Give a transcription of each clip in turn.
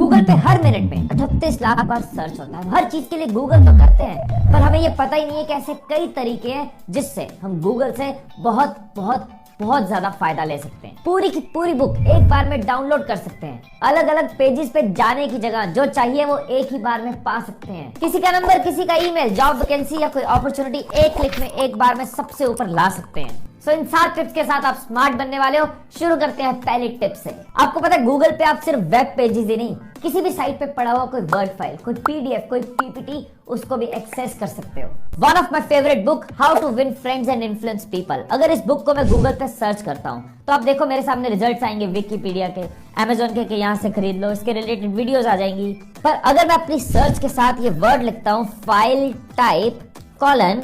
Google पे हर minute में 38 लाख बार search होता है। हर चीज के लिए गूगल तो करते हैं, पर हमें ये पता ही नहीं है कि ऐसे कई तरीके हैं जिससे हम गूगल से बहुत बहुत बहुत ज्यादा फायदा ले सकते हैं। पूरी की पूरी बुक एक बार में डाउनलोड कर सकते हैं। अलग अलग पेजेस पे जाने की जगह जो चाहिए वो एक ही बार में पा सकते हैं। किसी का नंबर, किसी का ईमेल, जॉब वैकेंसी या कोई अपॉर्चुनिटी एक क्लिक में एक बार में सबसे ऊपर ला सकते हैं। सो इन 7 टिप्स के साथ आप स्मार्ट बनने वाले हो। शुरू करते हैं पहली टिप से। आपको पता है गूगल पे आप सिर्फ वेब पेजेस ही नहीं, किसी भी साइट पे पड़ा हुआ कोई वर्ड फाइल, कोई पीडीएफ, कोई पीपीटी, उसको भी एक्सेस कर सकते हो। One of my favourite book, how to win friends and influence people. अगर इस बुक को मैं गूगल पे सर्च करता हूँ तो आप देखो मेरे सामने रिजल्ट्स आएंगे विकिपीडिया के, अमेजोन के यहाँ से खरीद लो, इसके रिलेटेड वीडियोस आ जाएंगी। पर अगर मैं अपनी सर्च के साथ ये वर्ड लिखता हूँ, फाइल टाइप कॉलन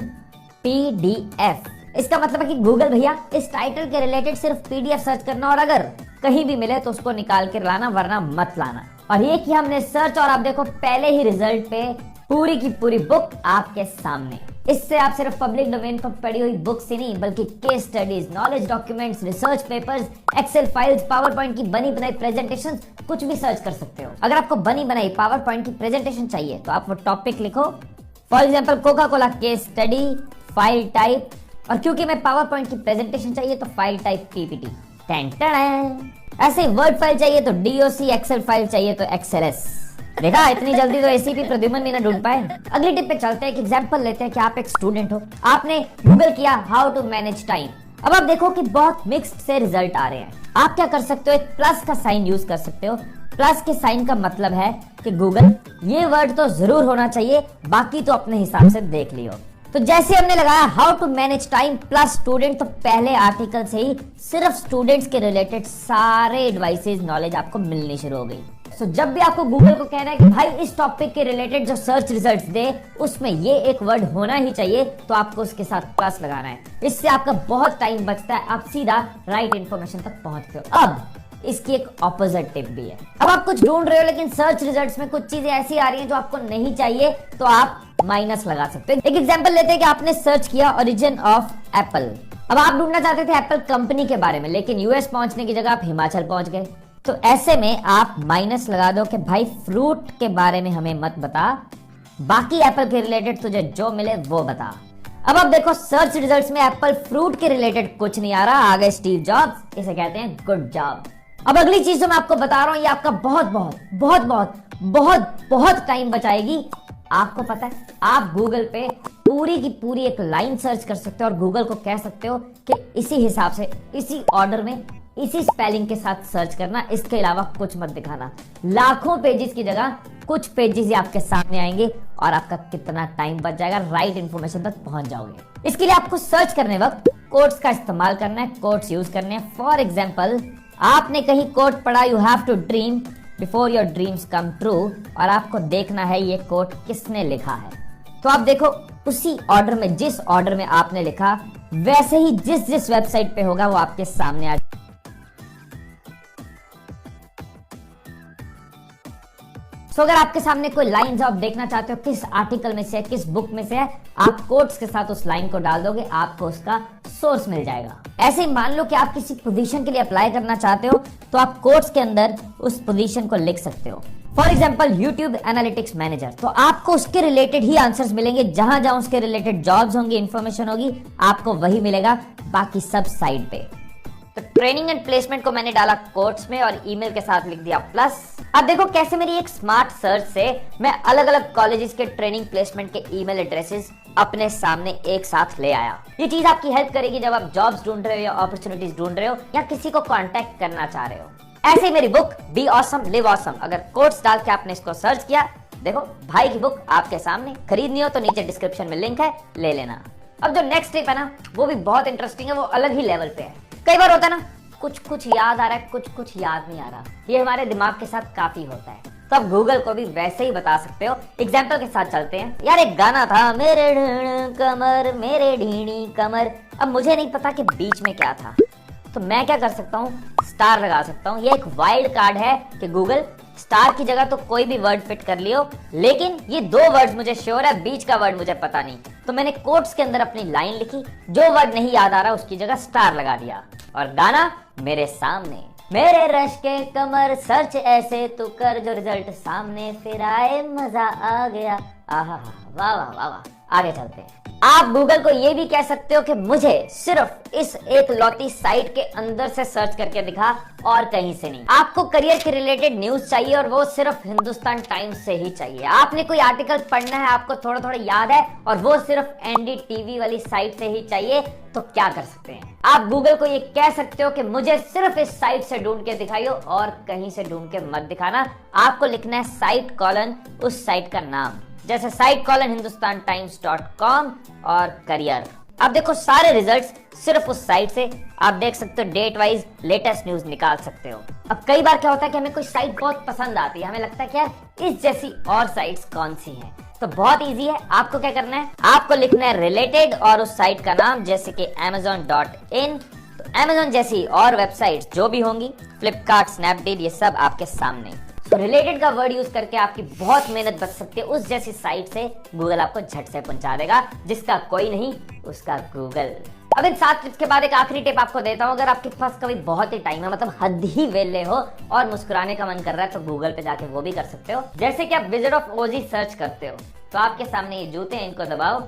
पीडीएफ, इसका मतलब है कि गूगल भैया इस टाइटल के रिलेटेड सिर्फ पीडीएफ सर्च करना और अगर कहीं भी मिले तो उसको निकाल कर लाना, वरना मत लाना। और ये किया हमने सर्च और आप देखो पहले ही रिजल्ट पे पूरी की पूरी बुक आपके सामने। इससे आप सिर्फ पब्लिक डोमेन पर पड़ी हुई बुक्स ही नहीं बल्कि case studies, knowledge documents, research papers, Excel files, power point की बनी बनाई प्रेजेंटेशन, कुछ भी सर्च कर सकते हो। अगर आपको बनी बनाई पावर पॉइंट की प्रेजेंटेशन चाहिए तो आप वो टॉपिक लिखो, for example Coca Cola case study, file type, और क्योंकि मैं पावर पॉइंट की प्रेजेंटेशन चाहिए तो फाइल टाइप पीपीटी। ऐसे ही वर्ड फाइल चाहिए तो डीओसी, एक्सेल फाइल चाहिए तो एक्सएलएस। देखा, इतनी जल्दी तो एसीपी प्रद्युमन भी ना ढूंढ पाए। अगली टिप पे चलते हैं। एक एग्जांपल लेते हैं कि आप एक स्टूडेंट हो, आपने गूगल किया हाउ टू मैनेज टाइम। अब आप देखो कि बहुत मिक्स्ड से रिजल्ट आ रहे हैं। आप क्या कर सकते हो, एक प्लस का साइन यूज कर सकते हो। प्लस के साइन का मतलब है कि गूगल ये वर्ड तो जरूर होना चाहिए, बाकी तो अपने हिसाब से देख लियो। तो जैसे हमने लगाया how to manage time plus student, तो पहले आर्टिकल से ही सिर्फ स्टूडेंट्स के रिलेटेड सारे एडवाइसेस, नॉलेज आपको मिलनी शुरू हो गई। सो जब भी आपको गूगल को कहना है कि भाई इस टॉपिक के रिलेटेड जो सर्च रिजल्ट्स दे उसमें ये एक वर्ड होना ही चाहिए, तो आपको उसके साथ प्लस लगाना है। इससे आपका बहुत टाइम बचता है, आप सीधा राइट इंफॉर्मेशन तक पहुंचते हो। अब इसकी एक ऑपोजिट टिप भी है। अब आप कुछ ढूंढ रहे हो लेकिन सर्च रिजल्ट्स में कुछ चीजें ऐसी आ रही हैं जो आपको नहीं चाहिए, तो आप माइनस लगा सकते हो। एक एग्जांपल लेते हैं कि आपने सर्च किया ओरिजिन ऑफ एप्पल। अब आप ढूंढना चाहते थे एप्पल कंपनी के बारे में, लेकिन यूएस पहुंचने की जगह आप हिमाचल पहुंच गए। तो ऐसे में आप माइनस लगा दो कि भाई फ्रूट के बारे में हमें मत बता, बाकी एप्पल के रिलेटेड तुझे जो मिले वो बता। अब आप देखो सर्च रिजल्ट्स में एप्पल फ्रूट के रिलेटेड कुछ नहीं आ रहा, आ गए स्टीव जॉब्स। इसे कहते हैं गुड जॉब। अब अगली चीज जो मैं आपको बता रहा हूं ये आपका बहुत बहुत बहुत बहुत बहुत बहुत टाइम बचाएगी। आपको पता है आप गूगल पे पूरी की पूरी एक लाइन सर्च कर सकते हो और गूगल को कह सकते हो कि इसी हिसाब से, इसी ऑर्डर में, इसी स्पेलिंग के साथ सर्च करना, इसके अलावा कुछ मत दिखाना। लाखों पेजेस की जगह कुछ पेजेस ही आपके सामने आएंगे और आपका कितना टाइम बच जाएगा, राइट इंफॉर्मेशन तक पहुंच जाओगे। इसके लिए आपको सर्च करने वक्त कोट्स का इस्तेमाल करना है, कोट्स यूज करने हैं। फॉर एग्जाम्पल आपने कहीं कोट पढ़ा, you have to dream before your dreams come true, और आपको देखना है ये कोट किसने लिखा है। तो आप देखो उसी ऑर्डर में, जिस ऑर्डर में आपने लिखा वैसे ही जिस जिस वेबसाइट पे होगा वो आपके सामने आ। तो अगर आपके सामने कोई लाइन जो आप देखना चाहते हो किस आर्टिकल में से है, किस बुक में से है, आप कोट्स के साथ उस लाइन को डाल दोगे, आपको उसका सोर्स मिल जाएगा। ऐसे ही मान लो कि आप किसी पोजीशन के लिए अप्लाई करना चाहते हो तो आप कोट्स के अंदर उस पोजीशन को लिख सकते हो। For example YouTube analytics manager, तो आपको उसके रिलेटेड ही आंसर्स मिलेंगे। जहां जहां उसके रिलेटेड जॉब्स होंगी, इंफॉर्मेशन होगी, आपको वही मिलेगा, बाकी सब साइड पे। तो ट्रेनिंग एंड प्लेसमेंट को मैंने डाला कोट्स में और ईमेल के साथ लिख दिया प्लस। अब देखो कैसे मेरी एक स्मार्ट सर्च से मैं अलग अलग कॉलेजेस के ट्रेनिंग प्लेसमेंट के ईमेल एड्रेसेस अपने सामने एक साथ ले आया। ये चीज आपकी हेल्प करेगी जब आप जॉब्स ढूंढ रहे हो या अपॉर्चुनिटीज ढूंढ रहे हो या किसी को कांटेक्ट करना चाह रहे हो। ऐसे ही मेरी book be awesome live awesome, अगर कोट्स डाल के आपने इसको सर्च किया, देखो भाई की बुक आपके सामने। खरीदनी हो तो नीचे डिस्क्रिप्शन में लिंक है, ले लेना। अब जो नेक्स्ट टिप है ना वो भी बहुत इंटरेस्टिंग है, वो अलग ही लेवल पे है। कई बार होता है ना कुछ कुछ याद आ रहा है, कुछ कुछ याद नहीं आ रहा, ये हमारे दिमाग के साथ काफी होता है। तो आप गूगल को भी वैसे ही बता सकते हो। एग्जाम्पल के साथ चलते हैं। यार एक गाना था, मेरे ढीणी कमर, मेरे ढीणी कमर। अब मुझे नहीं पता कि बीच में क्या था, तो मैं क्या कर सकता हूँ, स्टार लगा सकता हूँ। ये एक वाइल्ड कार्ड है कि गूगल स्टार की जगह तो कोई भी वर्ड फिट कर लियो, लेकिन ये दो वर्ड्स मुझे श्योर है, बीच का वर्ड मुझे पता नहीं। तो मैंने कोट्स के अंदर अपनी लाइन लिखी, जो वर्ड नहीं याद आ रहा उसकी जगह स्टार लगा दिया और गाना मेरे सामने। मेरे रश के कमर सर्च ऐसे तू कर जो रिजल्ट सामने फिर आए मजा आ गया। आहा, वाह वाह वाह वाह। आगे चलते हैं। आप गूगल को ये भी कह सकते हो कि मुझे सिर्फ इस एक लौती साइट के अंदर से सर्च करके दिखा और कहीं से नहीं। आपको करियर के रिलेटेड न्यूज चाहिए और वो सिर्फ हिंदुस्तान टाइम्स से ही चाहिए। आपने कोई आर्टिकल पढ़ना है, आपको थोड़ा थोड़ा याद है और वो सिर्फ एनडीटीवी वाली साइट से ही चाहिए, तो क्या कर सकते हैं? आप गूगल को ये कह सकते हो कि मुझे सिर्फ इस साइट से ढूंढ के दिखाइयो और कहीं से ढूंढ के मत दिखाना। आपको लिखना है साइट कॉलन उस साइट का नाम, जैसे साइट कॉलन hindustantimes.com और करियर। अब देखो सारे रिजल्ट्स सिर्फ उस साइट से आप देख सकते हो, डेट वाइज लेटेस्ट न्यूज निकाल सकते हो। अब कई बार क्या होता है कि हमें कोई साइट बहुत पसंद आती है, हमें लगता है कि यार इस जैसी और साइट्स कौन सी हैं, तो बहुत इजी है। आपको क्या करना है, आपको लिखना है रिलेटेड और उस साइट का नाम, जैसे कि amazon.in। तो Amazon जैसी और वेबसाइट्स जो भी होंगी, फ्लिपकार्ट, स्नैपडील, ये सब आपके सामने। तो रिलेटेड का वर्ड यूज करके आपकी बहुत मेहनत बच सकती है। उस जैसी साइट से गूगल आपको झट से पहुंचा देगा, जिसका कोई नहीं उसका गूगल। अब इन 7 टिप्स के बाद एक आखिरी टिप आपको देता हूं। अगर आपके पास कभी बहुत ही टाइम है, मतलब हद ही वेले हो और मुस्कुराने का मन कर रहा है, तो गूगल पे जाके वो भी कर सकते हो। जैसे कि आप विजिट ऑफ ओजी सर्च करते हो तो आपके सामने ये जूते हैं, इनको दबाओ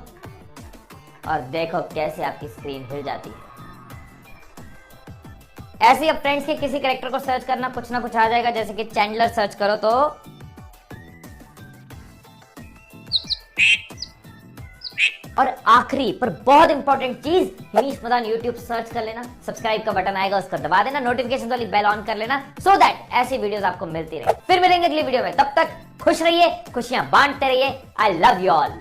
और देखो कैसे आपकी स्क्रीन हिल जाती है। ऐसे ही अब फ्रेंड्स के किसी कैरेक्टर को सर्च करना, कुछ ना कुछ आ जाएगा। जैसे कि चैंडलर सर्च करो तो और आखिरी पर बहुत इंपॉर्टेंट चीज, हिमीश मदान यूट्यूब सर्च कर लेना, सब्सक्राइब का बटन आएगा उसको दबा देना, नोटिफिकेशन वाली बेल ऑन कर लेना, सो दैट ऐसी वीडियोस आपको मिलती रहे। फिर मिलेंगे अगली वीडियो में, तब तक खुश रहिए, खुशियां बांटते रहिए। I love you all.